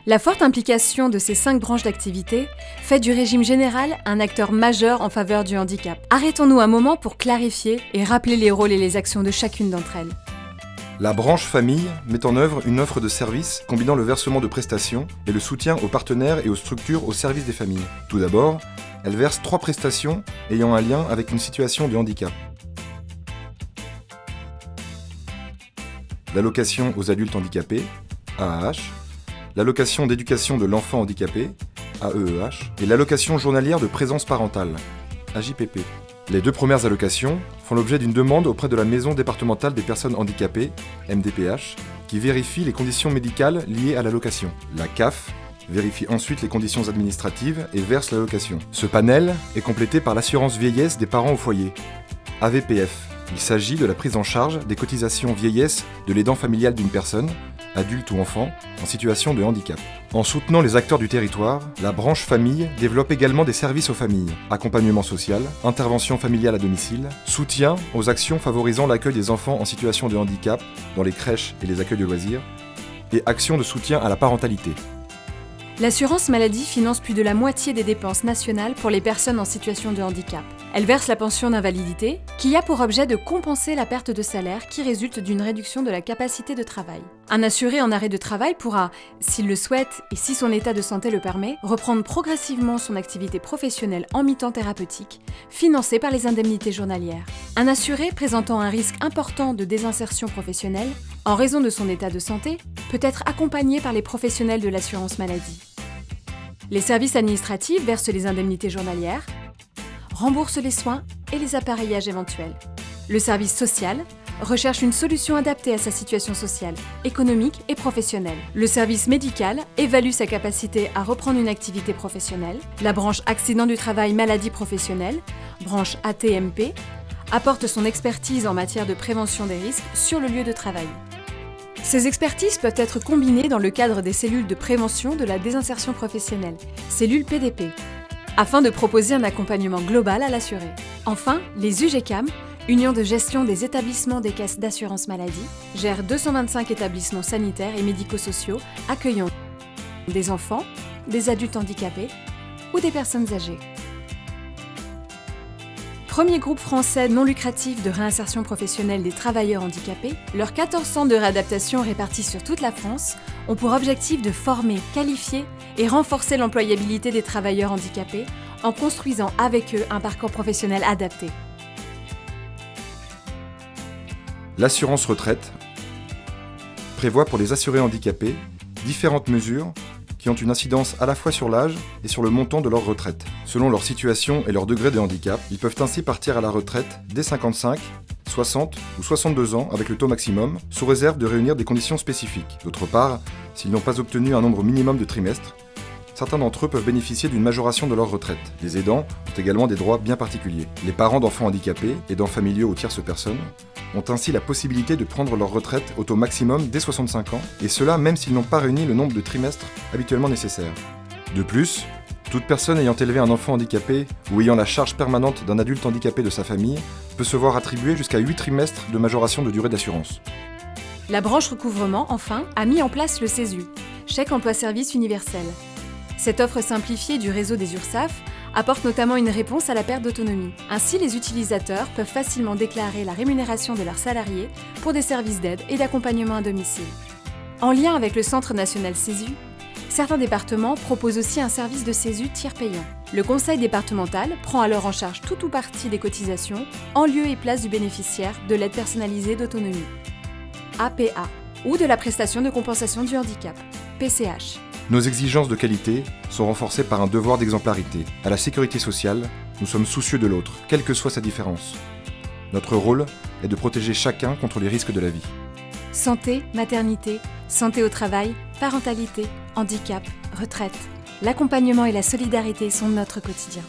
La forte implication de ces 5 branches d'activité fait du régime général un acteur majeur en faveur du handicap. Arrêtons-nous un moment pour clarifier et rappeler les rôles et les actions de chacune d'entre elles. La branche famille met en œuvre une offre de services combinant le versement de prestations et le soutien aux partenaires et aux structures au service des familles. Tout d'abord, elle verse 3 prestations ayant un lien avec une situation de handicap. L'allocation aux adultes handicapés, AAH, l'allocation d'éducation de l'enfant handicapé, AEEH, et l'allocation journalière de présence parentale, AJPP. Les 2 premières allocations font l'objet d'une demande auprès de la Maison départementale des personnes handicapées, MDPH, qui vérifie les conditions médicales liées à l'allocation. La CAF vérifie ensuite les conditions administratives et verse l'allocation. Ce panel est complété par l'assurance vieillesse des parents au foyer, AVPF. Il s'agit de la prise en charge des cotisations vieillesse de l'aidant familial d'une personne, adulte ou enfant, en situation de handicap. En soutenant les acteurs du territoire, la branche famille développe également des services aux familles, accompagnement social, intervention familiale à domicile, soutien aux actions favorisant l'accueil des enfants en situation de handicap dans les crèches et les accueils de loisirs, et actions de soutien à la parentalité. L'assurance maladie finance plus de la moitié des dépenses nationales pour les personnes en situation de handicap. Elle verse la pension d'invalidité, qui a pour objet de compenser la perte de salaire qui résulte d'une réduction de la capacité de travail. Un assuré en arrêt de travail pourra, s'il le souhaite et si son état de santé le permet, reprendre progressivement son activité professionnelle en mi-temps thérapeutique, financée par les indemnités journalières. Un assuré présentant un risque important de désinsertion professionnelle, en raison de son état de santé, peut être accompagné par les professionnels de l'assurance maladie. Les services administratifs versent les indemnités journalières, remboursent les soins et les appareillages éventuels. Le service social recherche une solution adaptée à sa situation sociale, économique et professionnelle. Le service médical évalue sa capacité à reprendre une activité professionnelle. La branche accident du travail maladie professionnelle, branche ATMP, apporte son expertise en matière de prévention des risques sur le lieu de travail. Ces expertises peuvent être combinées dans le cadre des cellules de prévention de la désinsertion professionnelle, cellules PDP, afin de proposer un accompagnement global à l'assuré. Enfin, les UGCAM, Union de gestion des établissements des caisses d'assurance maladie, gèrent 225 établissements sanitaires et médico-sociaux accueillant des enfants, des adultes handicapés ou des personnes âgées. Premier groupe français non lucratif de réinsertion professionnelle des travailleurs handicapés, leurs 14 centres de réadaptation répartis sur toute la France ont pour objectif de former, qualifier et renforcer l'employabilité des travailleurs handicapés en construisant avec eux un parcours professionnel adapté. L'assurance retraite prévoit pour les assurés handicapés différentes mesures qui ont une incidence à la fois sur l'âge et sur le montant de leur retraite. Selon leur situation et leur degré de handicap, ils peuvent ainsi partir à la retraite dès 55, 60 ou 62 ans avec le taux maximum, sous réserve de réunir des conditions spécifiques. D'autre part, s'ils n'ont pas obtenu un nombre minimum de trimestres, certains d'entre eux peuvent bénéficier d'une majoration de leur retraite. Les aidants ont également des droits bien particuliers. Les parents d'enfants handicapés, aidants familiaux ou tierces personnes, ont ainsi la possibilité de prendre leur retraite au taux maximum dès 65 ans, et cela même s'ils n'ont pas réuni le nombre de trimestres habituellement nécessaires. De plus, toute personne ayant élevé un enfant handicapé ou ayant la charge permanente d'un adulte handicapé de sa famille peut se voir attribuer jusqu'à 8 trimestres de majoration de durée d'assurance. La branche recouvrement, enfin, a mis en place le CESU, Chèque Emploi-Service Universel. Cette offre simplifiée du réseau des URSSAF apporte notamment une réponse à la perte d'autonomie. Ainsi, les utilisateurs peuvent facilement déclarer la rémunération de leurs salariés pour des services d'aide et d'accompagnement à domicile. En lien avec le Centre national CESU, certains départements proposent aussi un service de CESU tiers payant. Le conseil départemental prend alors en charge tout ou partie des cotisations en lieu et place du bénéficiaire de l'aide personnalisée d'autonomie, APA, ou de la prestation de compensation du handicap, PCH. Nos exigences de qualité sont renforcées par un devoir d'exemplarité. À la sécurité sociale, nous sommes soucieux de l'autre, quelle que soit sa différence. Notre rôle est de protéger chacun contre les risques de la vie. Santé, maternité, santé au travail, parentalité, handicap, retraite. L'accompagnement et la solidarité sont notre quotidien.